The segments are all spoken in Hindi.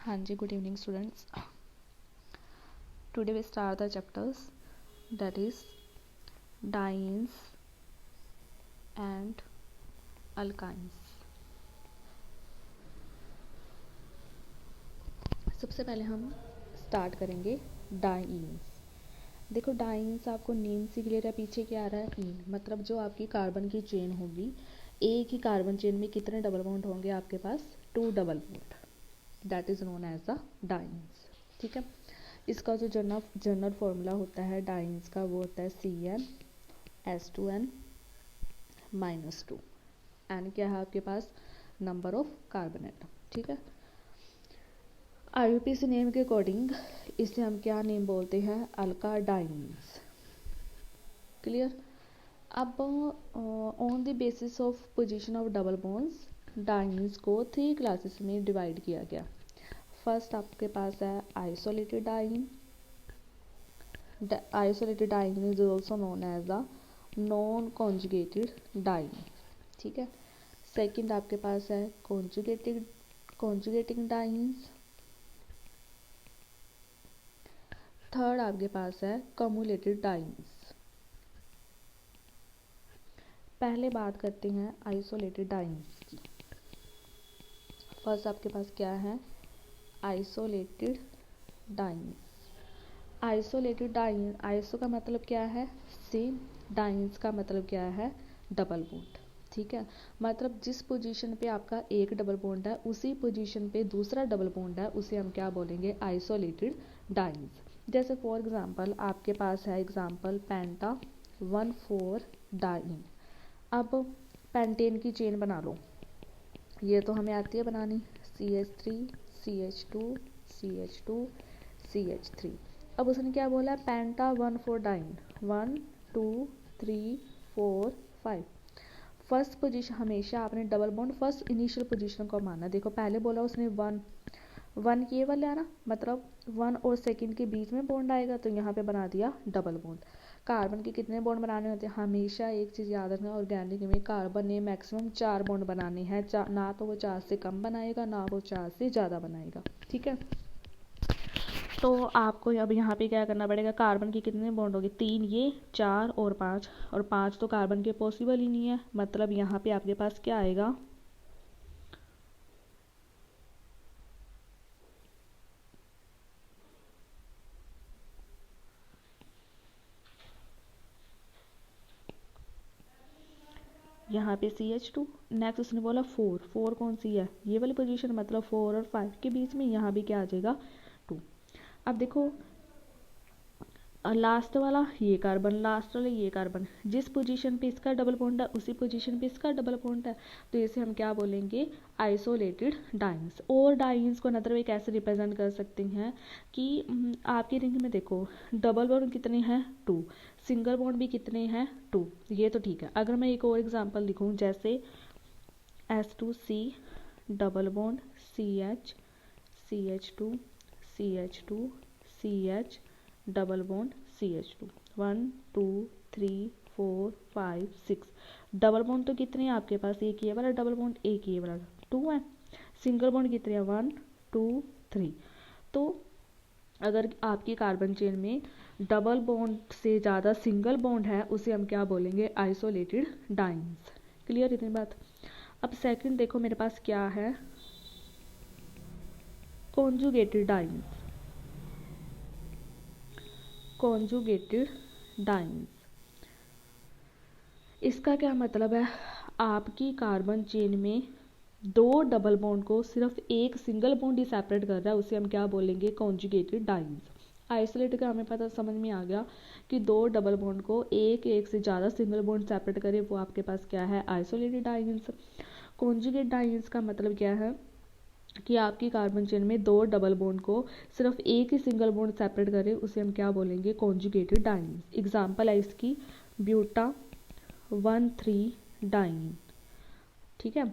Hanji, good evening students. Today we start the chapters, that is dienes and alkynes. सबसे पहले हम स्टार्ट करेंगे डाइन्स। देखो डाइन्स आपको नेम से क्लियर है, पीछे क्या आ रहा है इन, मतलब जो आपकी कार्बन की चेन होगी, एक ही कार्बन चेन में कितने डबल बॉन्ड होंगे आपके पास, 2 double bond, that is known as the dienes. ठीक है, इसका जो जनरल फॉर्मूला होता है डाइन्स का वो होता है CnH2n-2। एन क्या है आपके पास, नंबर ऑफ कार्बन एटम। ठीक है, IUPAC नेम के अकॉर्डिंग इसे हम क्या नेम बोलते हैं, अल्काडाइन्स। क्लियर। अब on the basis of position of double bonds dance को 3 क्लासेस में डिवाइड किया गया। फर्स्ट आपके पास है isolated diene. Isolated diene is also known as the non conjugated diene. ठीक है, सेकंड आपके पास है कॉन्जुगेटिंग डाइन्स। थर्ड आपके पास है कम्युलेटेड डाइन्स। पहले बात करते हैं आइसोलेटेड डाइन्स की। फर्स्ट आपके पास क्या है, isolated dienes. Isolated diene, iso का मतलब क्या है, सेम, डाइन्स का मतलब क्या है, डबल बॉन्ड। ठीक है, मतलब जिस पोजीशन पे आपका एक डबल बॉन्ड है उसी पोजीशन पे दूसरा डबल बॉन्ड है, उसे हम क्या बोलेंगे, आइसोलेटेड डाइन्स। जैसे फॉर एग्जांपल आपके पास है एग्जांपल पेंटा 1,4 डाइन। अब पेंटेन की चेन बना लो, ये तो हमें आती है बनानी, CH3 CH2 CH2 CH3। अब उसने क्या बोला, पेंटा 1,4 डाइन, 1 2 3 4 5। फर्स्ट पोजीशन हमेशा आपने double bond first initial position को माना। देखो पहले बोला उसने 1 ये वाला ना, मतलब 1 और सेकंड के बीच में बॉन्ड आएगा, तो यहाँ पे बना दिया डबल बॉन्ड। कार्बन के कितने बॉन्ड बनाने होते हैं, हमेशा एक चीज़ याद रखना, ऑर्गेनिक में कार्बन ने मैक्सिमम 4 बॉन्ड बनाने हैं, ना तो वो 4 से कम बनाएगा ना वो 4 से ज़्यादा बनाएगा। ठीक है, तो आपको अब यहाँ पे क्या करना पड़ेगा, कार्बन के कितने बॉन्ड होंगे, 3 ये, 4 और 5, और 5 तो कार्बन के पॉसिबल ही नहीं है, मतलब यहाँ पे आपके पास क्या आएगा, यहाँ पे CH2। नेक्स्ट उसने बोला 4 कौन सी है, ये वाली पोजीशन, मतलब 4 और 5 के बीच में, यहाँ भी क्या आ जाएगा 2। अब देखो लास्ट वाला ये कार्बन, लास्ट वाला ये कार्बन, जिस पोजीशन पे इसका डबल बॉन्ड है उसी पोजीशन पे इसका डबल बॉन्ड है, तो इसे हम क्या बोलेंगे, आइसोलेटेड डाइन्स। और डाइन्स को अनदर वे कैसे रिप्रेजेंट कर सकते हैं कि आपकी रिंग में देखो डबल बॉन्ड कितने हैं, 2, सिंगल बॉन्ड भी कितने हैं, 2, ये तो ठीक है। अगर मैं एक और एग्जाम्पल लिखूँ, जैसे S2C double bond CH CH2 CH2 CH double bond CH2, 1 2 3 4 5 6। Double bond तो कितने हैं आपके पास, एक ये वाला डबल बॉन्ड, एक ये वाला 2 है। सिंगल बॉन्ड कितने हैं, 1 2 3। तो अगर आपकी कार्बन चेन में डबल बॉन्ड से ज़्यादा सिंगल बॉन्ड है, उसे हम क्या बोलेंगे, आइसोलेटेड डाइन्स। क्लियर इतनी बात। अब सेकंड देखो मेरे पास क्या है, कॉन्जुगेटेड डाइन्स। कॉन्जुगेटेड डाइन्स, इसका क्या मतलब है, आपकी कार्बन चेन में 2 डबल बॉन्ड को सिर्फ एक सिंगल बॉन्ड ही सेपरेट कर रहा है, उसे हम क्या बोलेंगे, कॉन्जुगेटेड डाइन्स। आइसोलेट का हमें पता समझ में आ गया कि 2 डबल बॉन्ड को एक से ज़्यादा सिंगल बॉन्ड सेपरेट करे, वो आपके पास क्या है, आइसोलेटेड डाइन्स। कॉन्जुगेट डाइन्स का मतलब क्या है कि आपकी कार्बन चेन में 2 डबल बॉन्ड को सिर्फ एक ही सिंगल बॉन्ड सेपरेट करे, उसे हम क्या बोलेंगे, कॉन्जुगेटेड डाइन्स। एग्जाम्पल है इसकी ब्यूटा 1,3 डाइन। ठीक है,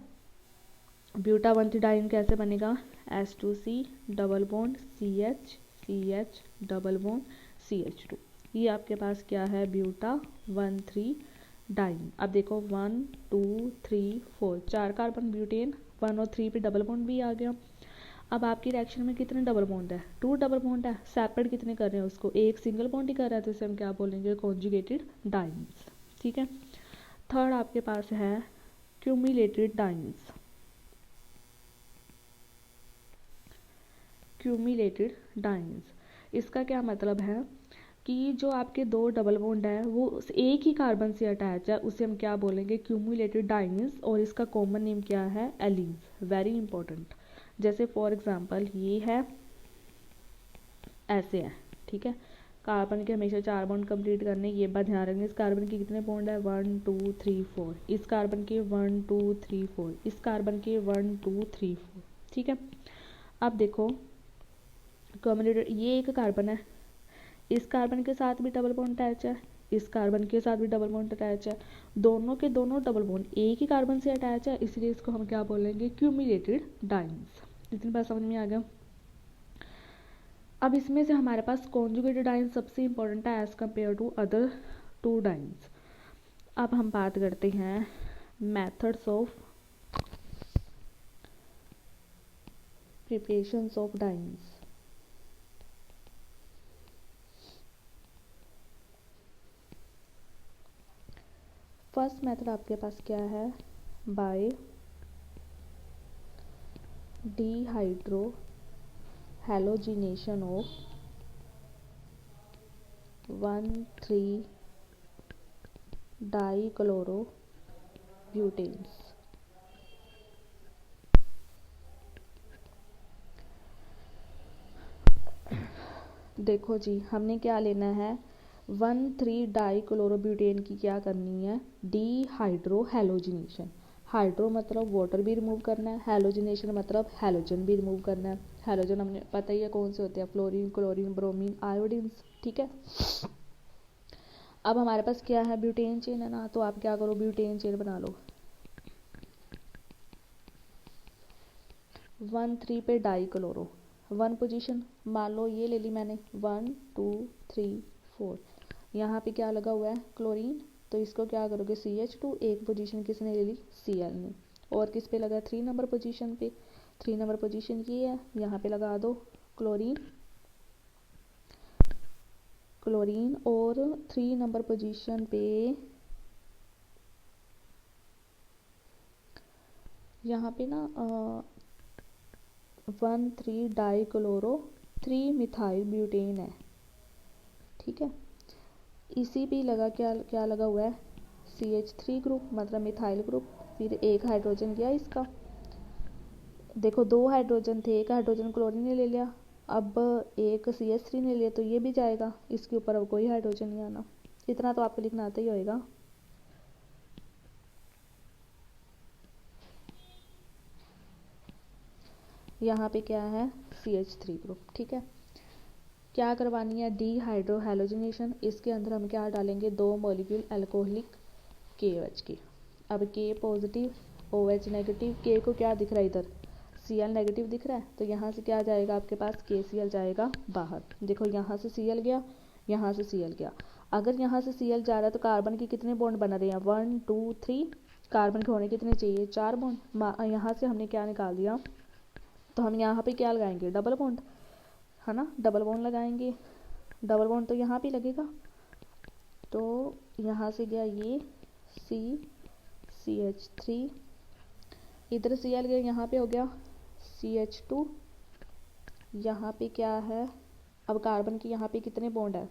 ब्यूटा 1,3 डाइन कैसे बनेगा, S2C double bond CH CH double bond CH2, ये आपके पास क्या है, ब्यूटा 1,3 डाइन। अब देखो 1 2 3 4, 4 कार्बन ब्यूटेन, 1 और 3 पे डबल बॉन्ड भी आ गया। अब आपकी रिएक्शन में कितने डबल बॉन्ड है, 2 डबल बॉन्ड है। सेपरेट कितने कर रहे हैं उसको, एक सिंगल बॉन्ड ही कर रहा है, तो इसे हम क्या बोलेंगे, कॉन्जुगेटेड डाइन्स। ठीक है। थर्ड आपके पास है क्यूमुलेटेड डाइन्स। क्यूमुलेटेड डाइन्स, इसका क्या मतलब है कि जो आपके 2 डबल बॉन्ड है वो एक ही कार्बन से अटैच है, उसे हम क्या बोलेंगे, क्यूमुलेटेड डाइन्स। और इसका कॉमन नेम क्या है, एलीन्स। Very important. जैसे फॉर एग्जांपल ये है, ऐसे है। ठीक है। कार्बन के हमेशा 4 बॉन्ड कंप्लीट करने, ये बात ध्यान रखना। इस कार्बन के कितने बॉन्ड है, 1 2 3 4। इस कार्बन के 1 2 3 4। इस कार्बन के 1 2 3 4। ठीक है। अब देखो क्यूमुलेटेड, ये एक कार्बन है, इस कार्बन के साथ भी डबल बॉन्ड अटैच है, इस कार्बन के साथ भी डबल बॉन्ड अटैच है, दोनों के दोनों डबल बॉन्ड एक ही कार्बन से अटैच है, इसलिए इसको हम क्या बोलेंगे, क्यूमुलेटेड डाइन्स। इतनी बात समझ में आ गया। अब इसमें से हमारे पास कॉन्जुगेटेड डाइन्स सबसे इंपॉर्टेंट है as compare to other 2 dienes. अब हम बात करते हैं methods of preparations of dienes. First method आपके पास क्या है, by dehydrohalogenation of 1,3 dichloro butanes. देखो जी, हमने क्या लेना है, 1,3 डाइक्लोरोब्यूटेन की क्या करनी है, डिहाइड्रो हैलोजिनेशन। हाइड्रो मतलब वाटर भी रिमूव करना है, हैलोजिनेशन मतलब हैलोजन भी रिमूव करना है। हैलोजन हमने पता ही है कौन से होते हैं, फ्लोरीन, क्लोरीन, ब्रोमीन, आयोडीन। ठीक है। अब हमारे पास क्या है, ब्यूटेन चेन है ना, तो आप क्या करो, ब्यूटेन चेन बना लो। 1,3 पे डाइक्लोरो, 1 पोजीशन मान लो ये ले ली मैंने, 1 2 3 4। यहाँ पे क्या लगा हुआ है, क्लोरीन, तो इसको क्या करोगे, CH2। एक पोजीशन किसने ले ली, Cl ने। और किस पे लगा, 3 नंबर पोजीशन पे। 3 नंबर पोजीशन ये है, यहाँ पे लगा दो क्लोरीन। क्लोरीन और 3 नंबर पोजीशन पे यहाँ पे ना 1,3 डाइक्लोरो 3 मिथाइल ब्यूटेन है। ठीक है। इसी पे लगा क्या क्या लगा हुआ है, CH3 ग्रुप मतलब मिथाइल ग्रुप। फिर एक हाइड्रोजन गया इसका, देखो 2 हाइड्रोजन थे, एक हाइड्रोजन क्लोरीन ने ले लिया, अब एक CH3 ने लिया, तो ये भी जाएगा, इसके ऊपर अब कोई हाइड्रोजन नहीं आना। इतना तो आपको लिखना आता ही होएगा। यहाँ पे क्या है, CH3 ग्रुप। ठीक है। क्या करवानी है, डिहाइड्रो हैलोजिनेशन। इसके अंदर हम क्या डालेंगे, 2 मॉलिक्यूल अल्कोहलिक KOH के। अब K positive, OH negative, K को क्या दिख रहा है इधर, Cl नेगेटिव दिख रहा है, तो यहाँ से क्या जाएगा आपके पास, KCl जाएगा बाहर। देखो यहाँ से Cl गया, यहाँ से Cl गया। अगर यहाँ से Cl जा रहा है तो कार्बन के कितने बॉन्ड बना रहे हैं, 1 2 3। कार्बन के होने कितने चाहिए, 4 बॉन्ड। यहाँ से हमने क्या निकाल दिया, तो हम यहाँ पे क्या लगाएंगे, डबल बॉन्ड, है ना, डबल बॉन्ड लगाएंगे। डबल बॉन्ड तो यहाँ पे लगेगा, तो यहाँ से गया ये CH3, इधर Cl गया, यहाँ पे हो गया CH2। यहाँ पे क्या है, अब कार्बन के यहाँ पे कितने बॉन्ड है,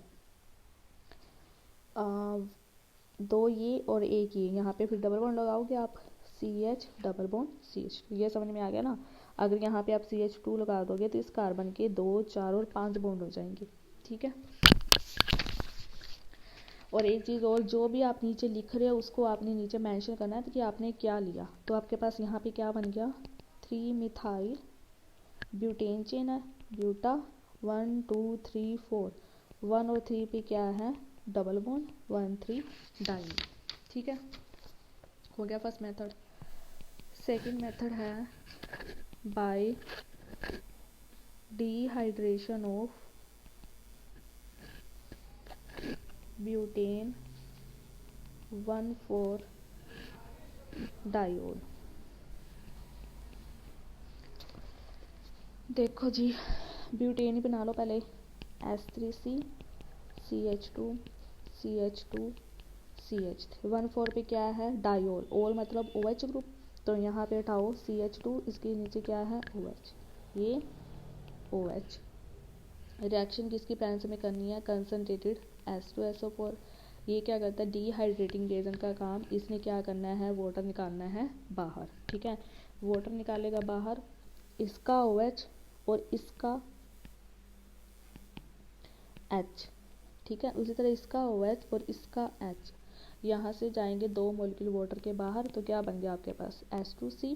2 ये और एक ये, यहाँ पे फिर डबल बॉन्ड लगाओगे आप, CH डबल बॉन्ड CH। ये समझ में आ गया ना। अगर यहाँ पे आप CH2 लगा दोगे तो इस कार्बन के 2 4 और 5 बॉन्ड हो जाएंगे। ठीक है। और एक चीज़ और, जो भी आप नीचे लिख रहे हो उसको आपने नीचे मेंशन करना है कि आपने क्या लिया। तो आपके पास यहाँ पे क्या बन गया, 3 मिथाइल ब्यूटेन चेन है, ब्यूटा 1 2 3 4। 1 और 3 पे क्या है, डबल बॉन्ड, 1 3 डाइन। ठीक है, हो गया फर्स्ट मेथड। सेकंड मेथड है bye dehydration of butane 1,4 diol. देखो जी, ब्यूटेन ही बना लो पहले। S3C CH2 CH2 CH3 1,4 पे क्या है, डायोल। ओल मतलब OH ग्रुप, तो यहाँ पे उठाओ CH2, इसके नीचे क्या है OH, ये OH। रिएक्शन किसकी प्रेजेंस में करनी है, कंसनट्रेटेड H2SO4। ये क्या करता है, डिहाइड्रेटिंग एजेंट का काम, इसने क्या करना है, वाटर निकालना है बाहर। ठीक है, वाटर निकालेगा बाहर, इसका OH और इसका H। ठीक है, उसी तरह इसका OH और इसका H, यहाँ से जाएंगे 2 मॉलिक्यूल वाटर के बाहर, तो क्या बन गया आपके पास H2C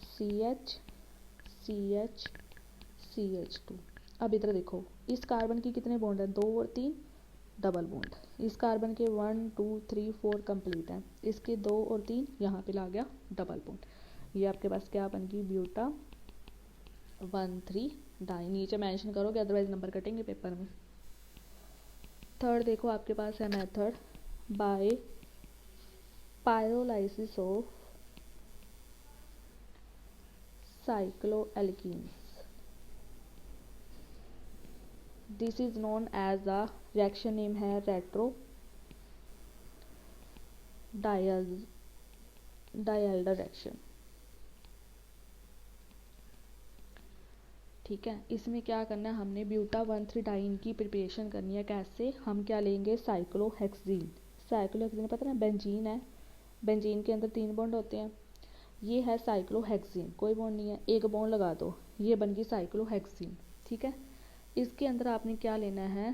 CH CH CH2। अब इधर देखो, इस कार्बन की कितने बॉन्ड है, 2 और 3 डबल बॉन्ड। इस कार्बन के 1 2 3 4 कंप्लीट है, इसके 2 और 3 यहाँ पे ला गया डबल बॉन्ड। ये आपके पास क्या बन गई, ब्यूटा 1,3 डाई। नीचे मेंशन करोगे अदरवाइज नंबर कटेंगे पेपर में। थर्ड देखो आपके पास है method by pyrolysis of cycloalkenes. This is known as the, reaction name है रेट्रो डायल्डर रिएक्शन। ठीक है, इसमें क्या करना है, हमने ब्यूटा 1,3 डाइन की प्रिपरेशन करनी है। कैसे, हम क्या लेंगे, साइक्लोहेक्सीन। साइक्लोहेक्सीन पता है ना, बेंजीन है, बेंजीन के अंदर 3 बॉन्ड होते हैं, ये है साइक्लोहेक्सीन, कोई बॉन्ड नहीं है, एक बॉन्ड लगा दो, ये बन गई साइक्लोहेक्सीन। ठीक है, इसके अंदर आपने क्या लेना है,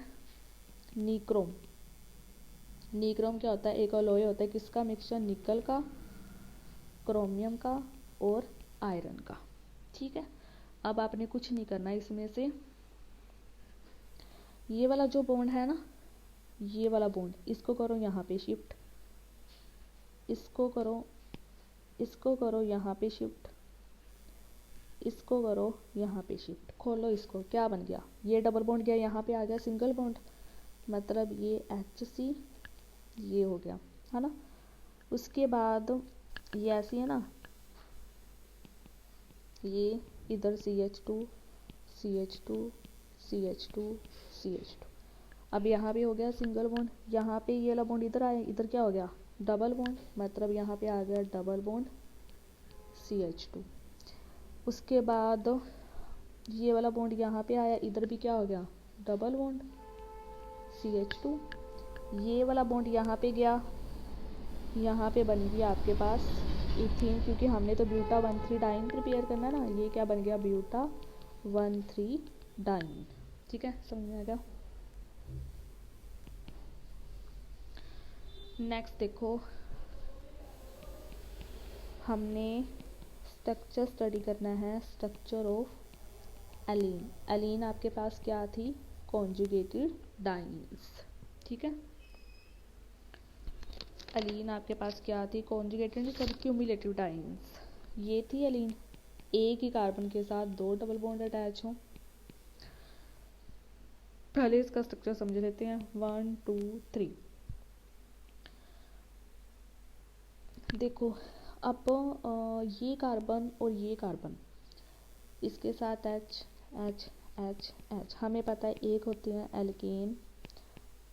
निक्रोम। निक्रोम क्या होता है, एक अलॉय होता है, किसका मिक्सचर, निकल का, क्रोमियम का और आयरन का। ठीक है, अब आपने कुछ नहीं करना, इसमें से ये वाला जो बॉन्ड है ना, ये वाला बॉन्ड, इसको करो यहाँ पे शिफ्ट, इसको करो यहाँ पे शिफ्ट, इसको करो यहाँ पे शिफ्ट। खोलो इसको, क्या बन गया, ये डबल बॉन्ड गया, यहाँ पे आ गया सिंगल बॉन्ड, मतलब ये HC ये हो गया, है ना। उसके बाद ये ऐसी है ना, ये इधर CH2 CH2 CH2 CH2। अब यहाँ पे हो गया सिंगल बॉन्ड, यहाँ पे ये वाला बॉन्ड इधर आया, इधर क्या हो गया, डबल बॉन्ड, मतलब यहाँ पे आ गया डबल बॉन्ड CH2। उसके बाद ये वाला बॉन्ड यहाँ पे आया, इधर भी क्या हो गया, डबल बॉन्ड CH2। ये वाला बॉन्ड यहाँ पे गया, यहाँ पे बन गया आपके पास इथीन, क्योंकि हमने तो ब्यूटा 1,3 डाइन प्रिपेयर करना है ना, ये क्या बन गया, ब्यूटा 1,3 डाइन। ठीक है, समझ में आ गया। नेक्स्ट देखो, हमने स्ट्रक्चर स्टडी करना है, स्ट्रक्चर ऑफ एलीन। एलीन आपके पास क्या थी, कॉन्जुगेटेड डाइन्स। ठीक है, एलीन आपके पास क्या थी, कॉन्जुगेटेड सॉरी क्यूमुलेटिव डाइन्स। ये थी एलीन, एक ही कार्बन के साथ 2 डबल बॉन्ड अटैच हो। पहले इसका स्ट्रक्चर समझ लेते हैं, 1 2 3। देखो, अब ये कार्बन और ये कार्बन, इसके साथ H H H H, हमें पता है एक होते हैं एल्केन,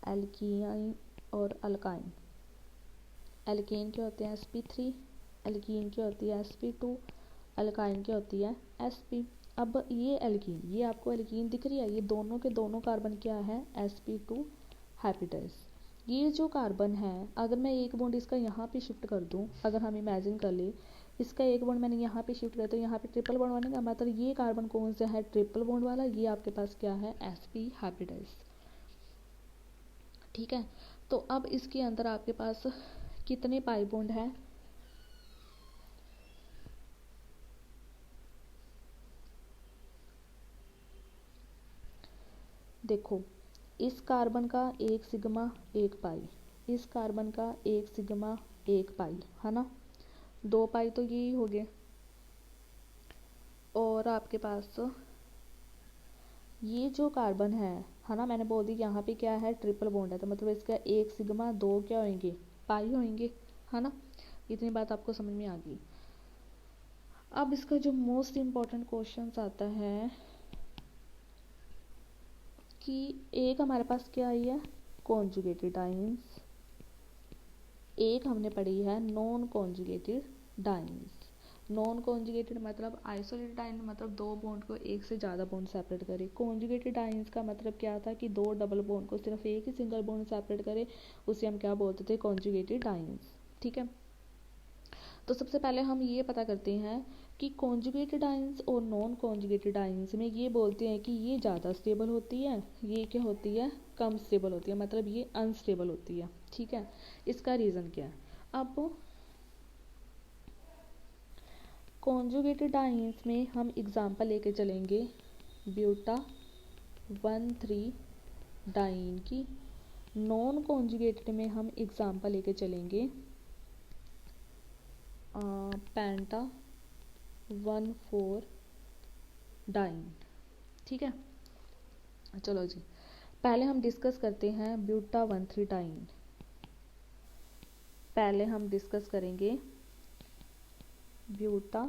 एल्कीन और अल्काइन। एल्केन के होते हैं sp3, एल्कीन की होती है sp2, अल्काइन की होती है sp। अब ये एल्कीन, ये आपको एल्कीन दिख रही है, ये दोनों के दोनों कार्बन क्या है, sp2 हैप्पिटस। ये जो कार्बन है, अगर मैं एक बॉन्ड इसका यहाँ पे शिफ्ट कर दूँ, अगर हम इमेजिन कर ले इसका एक बॉन्ड मैंने यहाँ पे शिफ्ट किया, तो यहाँ पे ट्रिपल बॉन्ड बनेगा, मतलब ये कार्बन कौन सा है, ट्रिपल बॉन्ड वाला, ये आपके पास क्या है, sp हैप्पिटस। ठीक है, तो अब इसके अंदर आपके पास कितने पाई बॉन्ड है, देखो, इस कार्बन का एक सिग्मा एक पाई, इस कार्बन का एक सिग्मा एक पाई, है ना, 2 पाई तो यही हो गए। और आपके पास ये जो कार्बन है ना, मैंने बोल दी यहाँ पे क्या है, ट्रिपल बॉन्ड है, तो मतलब इसका एक सिग्मा 2 क्या होंगे, पाई होंगे, है ना। इतनी बात आपको समझ में आ गई। अब इसका जो मोस्ट इम्पॉर्टेंट क्वेश्चन आता है कि एक हमारे पास क्या आई है, कॉन्जुगेटेड डाइन्स, एक हमने पढ़ी है non conjugated dance. Non conjugated मतलब आइसोलेटेड डाइन मतलब दो बॉन्ड को एक से ज़्यादा बॉन्ड सेपरेट करे। कॉन्जुगेटेड डाइन्स का मतलब क्या था कि दो डबल बॉन्ड को सिर्फ एक ही सिंगल बॉन्ड सेपरेट करे, उसे हम क्या बोलते थे, कॉन्जुगेटेड डाइन्स। ठीक है, तो सबसे पहले हम ये पता करते हैं कि कॉन्जुगेटेड डाइन्स और नॉन कॉन्जुगेटेड डाइन्स में ये बोलते हैं कि ये ज़्यादा स्टेबल होती है, ये क्या होती है, कम स्टेबल होती है, मतलब ये अनस्टेबल होती है। ठीक है, इसका रीज़न क्या है। अब कॉन्जुगेटेड डाइन्स में हम एग्जांपल लेके चलेंगे ब्यूटा 1,3 डाइन की। नॉन कॉन्जुगेटेड में हम एग्जांपल लेके चलेंगे पेंटा 1,4 डाइन। ठीक है, चलो जी, पहले हम डिस्कस करते हैं ब्यूटा 1,3 डाइन। पहले हम डिस्कस करेंगे ब्यूटा,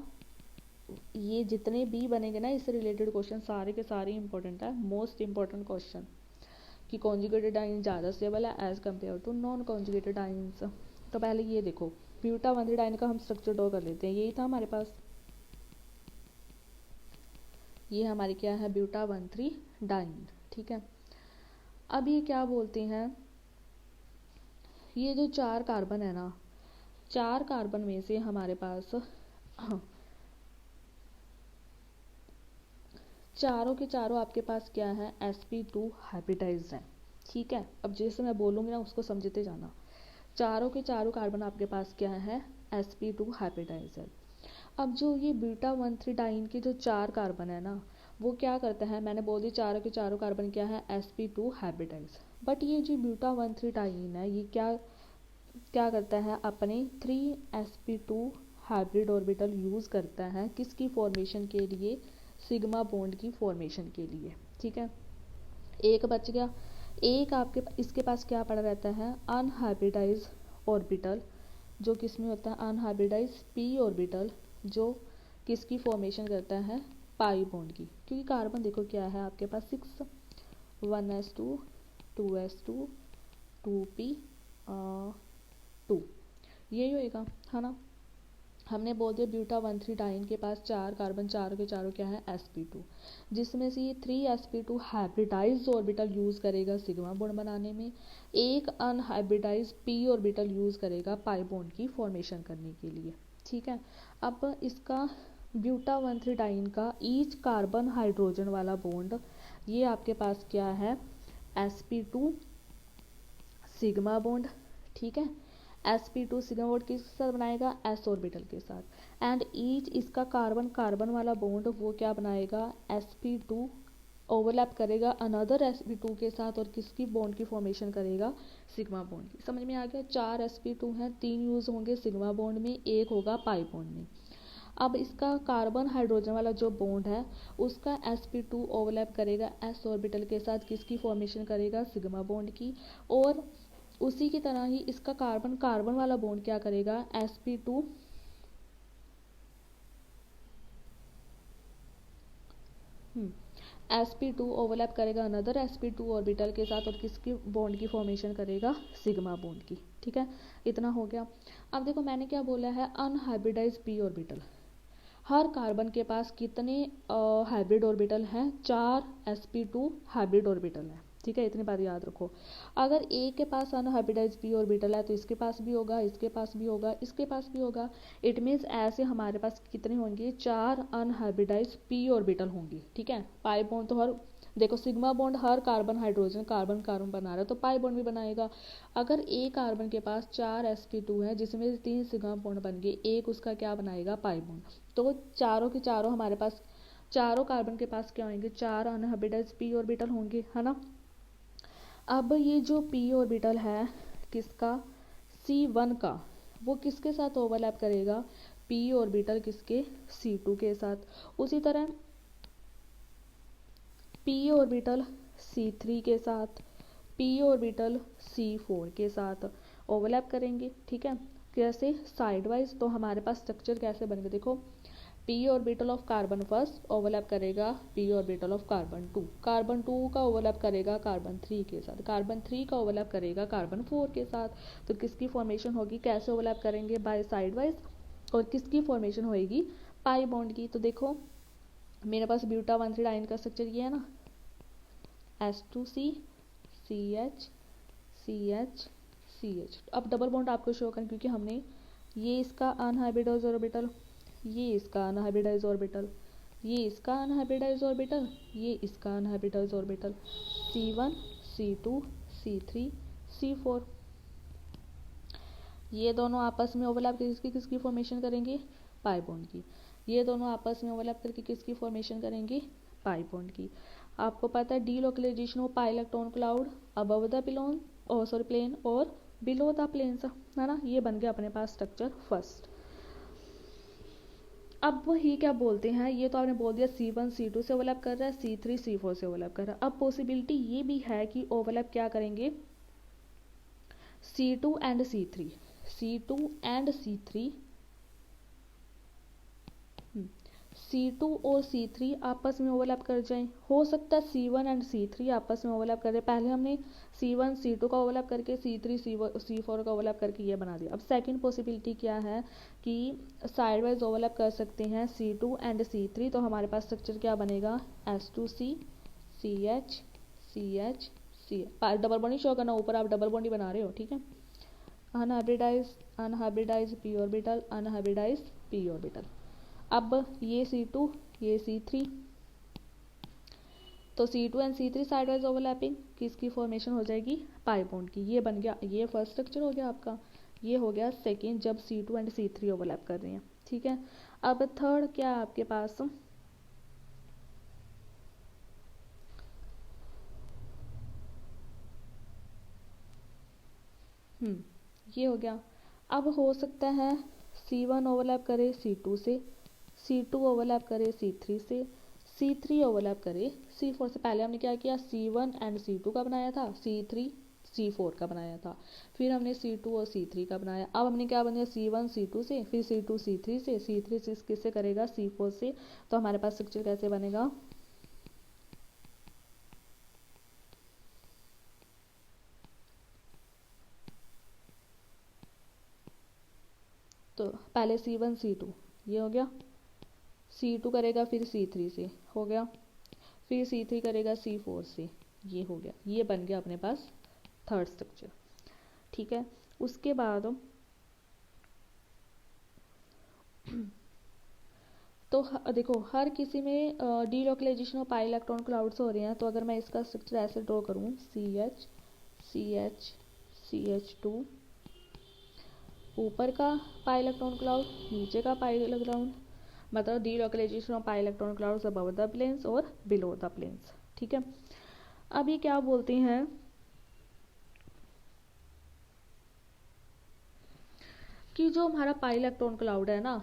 ये जितने भी बनेंगे ना इससे रिलेटेड क्वेश्चन सारे के सारे इंपॉर्टेंट है, मोस्ट इंपॉर्टेंट क्वेश्चन, कि कॉन्जुगेटेड डाइन ज़्यादा स्टेबल है as compare to non conjugated dienes. तो पहले ये देखो, ब्यूटा 1,3 डाइन का हम स्ट्रक्चर ड्रॉ कर लेते हैं। यही था हमारे पास, ये हमारी क्या है, ब्यूटा 1,3 डाइन। ठीक है, अब ये क्या बोलते हैं, ये जो 4 कार्बन है ना, 4 कार्बन में से हमारे पास चारों के चारों आपके पास क्या है, sp2 हाइब्रिडाइज्ड है। ठीक है, अब जैसे मैं बोलूँगी ना उसको समझते जाना। चारों के चारों कार्बन आपके पास क्या है, sp2 हाइब्रिडाइज्ड है। अब जो ये बीटा 1,3 डाइन के जो 4 कार्बन है ना, वो क्या करता है, मैंने बोल दिया चारों के चारों कार्बन क्या है, sp2 हाइब्रिडाइज। बट ये जो बीटा 1,3 डाइन है, ये क्या क्या करता है, अपने 3sp2 हाइब्रिड ऑर्बिटल यूज़ करता है किसकी फॉर्मेशन के लिए, सिग्मा बॉन्ड की फॉर्मेशन के लिए। ठीक है, एक बच गया, एक आपके इसके पास क्या पड़ा रहता है, अनहाइब्रिडाइज ऑर्बिटल, जो किस में होता है, अनहाइब्रिडाइज p ऑर्बिटल, जो किसकी फॉर्मेशन करता है, पाई बॉन्ड की। क्योंकि कार्बन देखो क्या है आपके पास 6, 1s2 2s2 2p 2, यही होएगा, है ना। हमने बोल दिया ब्यूटा 1,3 डाइन के पास 4 कार्बन, चारों के चारों क्या है, sp2, जिसमें से ये 3sp2 हाइब्रिडाइज ऑर्बिटल यूज़ करेगा सिग्मा बॉन्ड बनाने में, एक अनहाइब्रिडाइज p ऑर्बिटल यूज़ करेगा पाई बॉन्ड की फॉर्मेशन करने के लिए। ठीक है, अब इसका ब्यूटा 1,3 डाइन का ईच कार्बन हाइड्रोजन वाला बॉन्ड, ये आपके पास क्या है, sp2 सिग्मा बॉन्ड। ठीक है, sp2 सिग्मा बॉन्ड किसके साथ बनाएगा, s ऑर्बिटल के साथ। एंड ईच इसका कार्बन कार्बन वाला बॉन्ड वो क्या बनाएगा, sp2 ओवरलैप करेगा अनदर sp2 के साथ, और किसकी बॉन्ड की फॉर्मेशन करेगा, सिग्मा बॉन्ड की। समझ में आ गया, 4 sp2 हैं, 3 यूज होंगे सिग्मा बॉन्ड में, एक होगा पाई बॉन्ड में। अब इसका कार्बन हाइड्रोजन वाला जो बॉन्ड है, उसका sp2 ओवरलैप करेगा s ऑर्बिटल के साथ, किसकी फॉर्मेशन करेगा, सिग्मा बॉन्ड की। और उसी की तरह ही इसका कार्बन कार्बन वाला बॉन्ड क्या करेगा, sp2 sp2 ओवरलैप करेगा अनदर sp2 ऑर्बिटल के साथ, और किसकी बॉन्ड की फॉर्मेशन करेगा, सिग्मा बॉन्ड की। ठीक है, इतना हो गया। अब देखो मैंने क्या बोला है, अनहाइब्रिडाइज p ऑर्बिटल। हर कार्बन के पास कितने हाइब्रिड ऑर्बिटल हैं, 4 sp2 हाइब्रिड ऑर्बिटल है। ठीक है, इतनी बात याद रखो। अगर एक के पास अनहाइब्रिडाइज p ऑर्बिटल है तो इसके पास भी होगा, इसके पास भी होगा, इसके पास भी होगा। इट मीन्स ऐसे हमारे पास कितने होंगे, 4 अनहाइब्रिडाइज p ऑर्बिटल होंगे। ठीक है, पाई बॉन्ड तो हर, देखो सिग्मा बॉन्ड हर कार्बन हाइड्रोजन कार्बन कार्बन बना रहा है तो पाई बॉन्ड भी बनाएगा। अगर एक कार्बन के पास 4 sp2 है जिसमें 3 सिग्मा बॉन्ड बन गए, एक उसका क्या बनाएगा, पाई बॉन्ड। तो चारों के चारों हमारे पास, चारों कार्बन के पास क्या होंगे, 4 अनहाइब्रिडाइज p ऑर्बिटल होंगे, है ना। अब ये जो p ऑर्बिटल है किसका, C1 का, वो किसके साथ ओवरलैप करेगा, p ऑर्बिटल किसके, C2 के साथ। उसी तरह p ऑर्बिटल C3 के साथ, p ऑर्बिटल C4 के साथ ओवरलैप करेंगे। ठीक है, कैसे, साइड वाइज। तो हमारे पास स्ट्रक्चर कैसे बनेगा, देखो P orbital of carbon first overlap करेगा P orbital of carbon two का ओवरलैप करेगा कार्बन 3 के साथ, कार्बन 3 का ओवरलैप करेगा कार्बन 4 के साथ। तो किसकी फॉर्मेशन होगी, कैसे ओवरलैप करेंगे, बाय साइड वाइज, और किसकी फॉर्मेशन होएगी, पाई बॉन्ड की। तो देखो मेरे पास ब्यूटा 1,3 डाइन का स्ट्रक्चर ये है ना, S2C CH CH CH। अब डबल बॉन्ड आपको शो करना, क्योंकि हमने ये इसका अनहाइब्रिडाइज्ड ऑर्बिटल, ये इसका अनहाइब्रिडाइज्ड ऑर्बिटल, ये इसका अनहाइब्रिडाइज्ड ऑर्बिटल, ये इसका unhybridised orbital, C1 C2 C3 C4, ये दोनों आपस में ओवरलैप करके किसकी फॉर्मेशन करेंगे, पाई बॉन्ड की। ये दोनों आपस में ओवरलैप करके किसकी फॉर्मेशन करेंगे, पाई बॉन्ड की। आपको पता है delocalization of pi electron cloud above the plane और बिलो द प्लेन्स, है ना। ये बन गया अपने पास स्ट्रक्चर फर्स्ट। अब वही क्या बोलते हैं, ये तो आपने बोल दिया C1 C2 से ओवरलैप कर रहा है, C3 C4 से ओवरलैप कर रहा है। अब पॉसिबिलिटी ये भी है कि ओवरलैप क्या करेंगे, C2 and C3, C2 and C3, C2 और C3 आपस में ओवरलैप कर जाएं। हो सकता है C1 एंड C3 आपस में ओवरलैप कर रहे। पहले हमने C1 C2 का ओवरलैप करके C3 C4 का ओवरलैप करके ये बना दिया। अब सेकंड पॉसिबिलिटी क्या है कि साइड वाइज ओवरलैप कर सकते हैं C2 एंड C3। तो हमारे पास स्ट्रक्चर क्या बनेगा, S2C CH CH CH। Double bond ही शो करना, ऊपर आप डबल बॉन्ड ही बना रहे हो, ठीक है। Unhybridised p orbital, unhybridised p orbital. अब ये C2 ये C3, तो C2 and C3 side wise overlapping, किसकी फॉर्मेशन हो जाएगी, पाई बॉन्ड की। ये बन गया, ये फर्स्ट स्ट्रक्चर हो गया आपका, ये हो गया सेकेंड जब C2 एंड C3 ओवरलैप कर रहे हैं, ठीक है। अब थर्ड क्या है आपके पास, ये हो गया। अब हो सकता है C1 ओवरलैप करे C2 से, C2 ओवरलैप करे C3 से, C3 ओवरलैप करे C4 से। पहले हमने क्या किया, C1 एंड C2 का बनाया था, C3 C4 का बनाया था, फिर हमने C2 और C3 का बनाया। अब हमने क्या बनाया, C1 C2 से, फिर C2 C3 से, C3 किससे करेगा, C4 से। तो हमारे पास स्ट्रक्चर कैसे बनेगा, तो पहले C1 C2 ये हो गया, C2 करेगा फिर C3 से, हो गया, फिर C3 करेगा C4 से, ये हो गया। ये बन गया अपने पास थर्ड स्ट्रक्चर, ठीक है। उसके बाद तो देखो हर किसी में delocalization of pi electron clouds हो रहे हैं। तो अगर मैं इसका स्ट्रक्चर ऐसे ड्रॉ करूँ, CH CH CH2, ऊपर का पाई इलेक्ट्रॉन क्लाउड, नीचे का पाई इलेक्ट्रॉन, मतलब delocalization of pi electron clouds above the planes और बिलो द प्लेन्स, ठीक है। अब ये क्या बोलते हैं कि जो हमारा पाई इलेक्ट्रॉन क्लाउड है ना,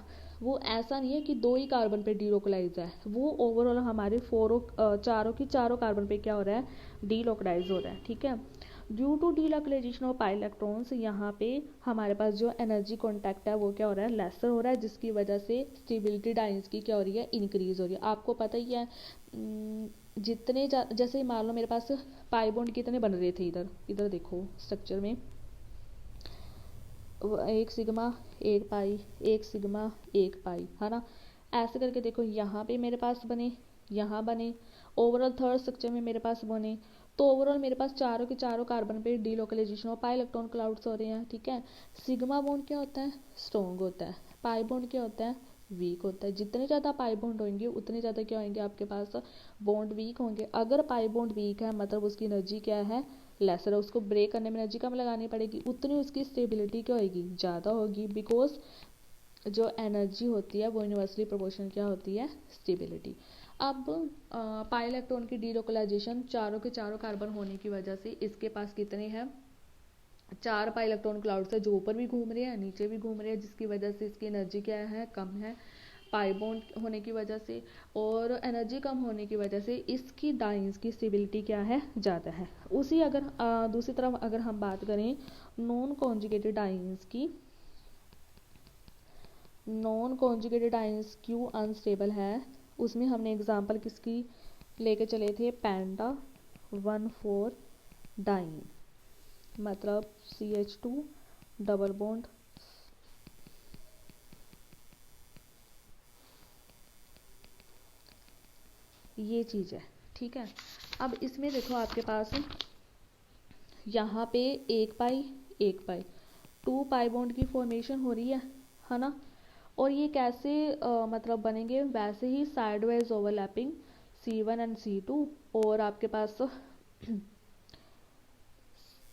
वो ऐसा नहीं है कि 2 ही कार्बन पे डीलोकलाइज है, वो ओवरऑल हमारे चारों की चारों कार्बन पे क्या हो रहा है, डीलोकलाइज हो रहा है, ठीक है। Due to delocalization of pi electrons, यहाँ पे हमारे पास जो एनर्जी कॉन्टैक्ट है वो क्या हो रहा है, लेसर हो रहा है, जिसकी वजह से स्टेबिलिटी डाइंस की क्या हो रही है, इंक्रीज हो रही है। आपको पता ही है जितने जैसे मान लो मेरे पास पाई बॉन्ड कितने बन रहे थे, इधर इधर देखो स्ट्रक्चर में, एक सिग्मा एक पाई, एक सिग्मा एक पाई, है ना। ऐसे करके देखो यहाँ पे मेरे पास बने, यहाँ बने, ओवरऑल थर्ड स्ट्रक्चर में मेरे पास बने। तो ओवरऑल मेरे पास चारों के चारों कार्बन पे delocalization of pi electron clouds हो रहे हैं, ठीक है। सिग्मा बॉन्ड क्या होता है, स्ट्रॉन्ग होता है। पाई बॉन्ड क्या होता है, वीक होता है। जितने ज़्यादा पाई बॉन्ड होंगे उतने ज़्यादा क्या होंगे आपके पास, बॉन्ड वीक होंगे। अगर पाई बॉन्ड वीक है मतलब उसकी एनर्जी क्या है, लेसर है, उसको ब्रेक करने में एनर्जी कम लगानी पड़ेगी, उतनी उसकी स्टेबिलिटी क्या होगी, ज़्यादा होगी। बिकॉज जो एनर्जी होती है वो यूनिवर्सली प्रोपोर्शनल क्या होती है, स्टेबिलिटी। अब पाई इलेक्ट्रॉन की डीलोकलाइजेशन चारों के चारों कार्बन होने की वजह से इसके पास कितने हैं, 4 पाई इलेक्ट्रॉन क्लाउड्स है, जो ऊपर भी घूम रहे हैं नीचे भी घूम रहे हैं, जिसकी वजह से इसकी एनर्जी क्या है, कम है। पाई बॉन्ड होने की वजह से और एनर्जी कम होने की वजह से इसकी डाइंस की स्टेबिलिटी क्या है, ज़्यादा है। उसी अगर दूसरी तरफ अगर हम बात करें नॉन कॉन्जुगेटेड डाइंस की, नॉन कॉन्जुगेटेड आयंस क्यों अनस्टेबल है, उसमें हमने एग्जांपल किसकी लेके चले थे, पेंटा 1,4 डाइन, मतलब CH2 डबल बॉन्ड ये चीज़ है। ठीक है, अब इसमें देखो आपके पास यहाँ पे एक पाई 2 पाई बॉन्ड की फॉर्मेशन हो रही है ना। और ये कैसे मतलब बनेंगे, वैसे ही sideways overlapping C1 and C2, और आपके पास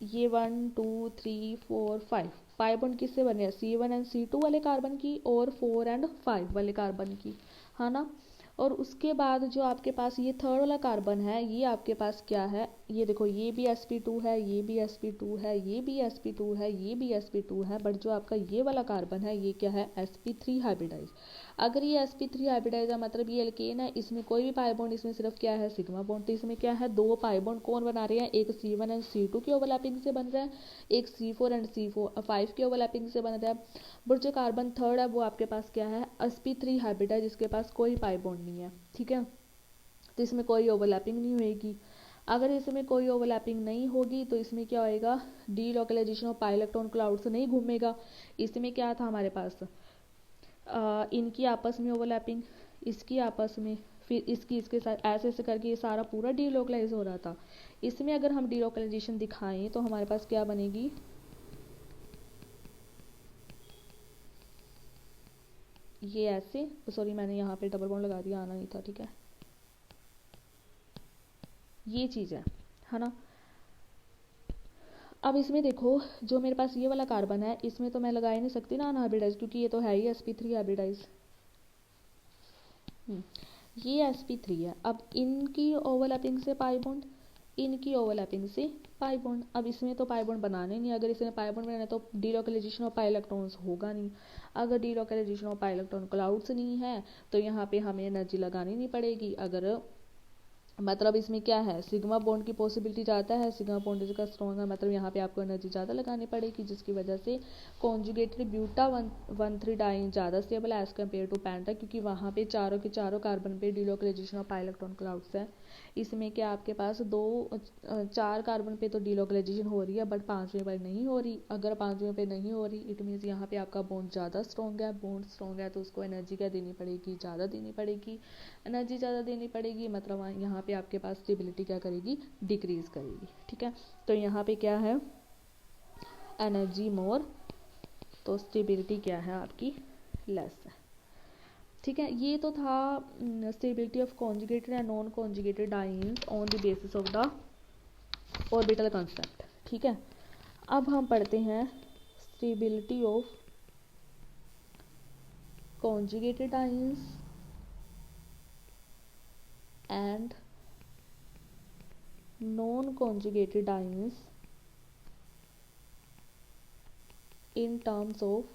ये 1 2 3 4 5 पाई बॉन्ड किससे बन रहे हैं, C1 एंड C2 वाले कार्बन की और 4 एंड 5 वाले कार्बन की, है ना। और उसके बाद जो आपके पास ये थर्ड वाला कार्बन है, ये आपके पास क्या है, ये देखो ये भी sp2 है, ये भी sp2 है, ये भी sp2 है, ये भी sp2 है, बट जो आपका ये वाला कार्बन है ये क्या है, sp3 हाइब्रिडाइज। अगर ये sp3 हाइब्रिडाइज है मतलब ये एल्केन है, इसमें कोई भी पाई बॉन्ड, इसमें सिर्फ क्या है सिग्मा बॉन्ड, तो इसमें क्या है 2 पाई बॉन्ड कौन बना रहे हैं, एक C1 एंड C2 की ओवरलैपिंग से बन रहा है, एक C4 एंड C5 की ओवरलैपिंग से बन रहा है। बट जो कार्बन थर्ड है वो आपके पास क्या है, sp3 हाइब्रिड है, जिसके पास कोई पाई बॉन्ड नहीं है। ठीक है, तो इसमें कोई ओवरलैपिंग नहीं होगी। अगर इसमें कोई ओवरलैपिंग नहीं होगी तो इसमें क्या होएगा, delocalization of pi electron cloud से नहीं घूमेगा। इसमें क्या था हमारे पास, इनकी आपस में ओवरलैपिंग, इसकी आपस में, फिर इसकी इसके साथ, ऐसे ऐसे करके ये सारा पूरा डीलोकलाइज हो रहा था। इसमें अगर हम डीलोकलाइजेशन दिखाएं तो हमारे पास क्या बनेगी, ये ऐसे, सॉरी मैंने यहाँ पे डबल बॉन्ड लगा दिया, आना नहीं था। ठीक है, ये चीज़ है ना। अब इसमें देखो जो मेरे पास ये वाला कार्बन है, इसमें तो मैं लगा ही नहीं सकती ना अनहाइब्रिडाइज, क्योंकि ये तो है ही sp3 हाइब्रिडाइज। ये sp3 है। अब इनकी ओवरलैपिंग से पाई बॉन्ड, इनकी ओवरलैपिंग से पाई बॉन्ड। अब इसमें तो पाई बॉन्ड बनाने नहीं, अगर इसमें पाई बॉन्ड बनाना तो डीलोकलाइजेशन ऑफ पाई इलेक्ट्रॉन्स होगा नहीं। अगर delocalization of pi electron clouds नहीं है तो यहाँ पे हमें एनर्जी लगानी नहीं पड़ेगी। अगर मतलब इसमें क्या है, सिग्मा बॉन्ड की पॉसिबिलिटी ज़्यादा है, सिग्मा बॉन्ड इसका स्ट्रॉन्ग है, मतलब यहाँ पे आपको एनर्जी ज़्यादा लगानी पड़ेगी, जिसकी वजह से कॉन्जुगेटेड ब्यूटा 1,3 डाइन ज़्यादा स्टेबल है एज कम्पेयर टू पेंटा, क्योंकि वहाँ पे चारों के चारों कार्बन पे delocalization of pi electron clouds है। इसमें क्या आपके पास 4 कार्बन पे तो डीलोकलाइजेशन हो रही है, बट 5वें पर नहीं हो रही। अगर 5वें पे नहीं हो रही इट मीन्स यहाँ पे आपका बॉन्ड ज़्यादा स्ट्रॉन्ग है, बॉन्ड स्ट्रॉन्ग है तो उसको एनर्जी क्या देनी पड़ेगी, ज़्यादा देनी पड़ेगी। एनर्जी ज़्यादा देनी पड़ेगी मतलब यहाँ पे आपके पास स्टेबिलिटी क्या करेगी, डिक्रीज करेगी। ठीक है, तो यहाँ पे क्या है, एनर्जी मोर, तो स्टेबिलिटी क्या है आपकी लेस है। ठीक है, ये तो था stability of conjugated and non conjugated ions on the basis of the orbital concept. ठीक है, अब हम पढ़ते हैं stability of conjugated ions and non-conjugated ions in terms of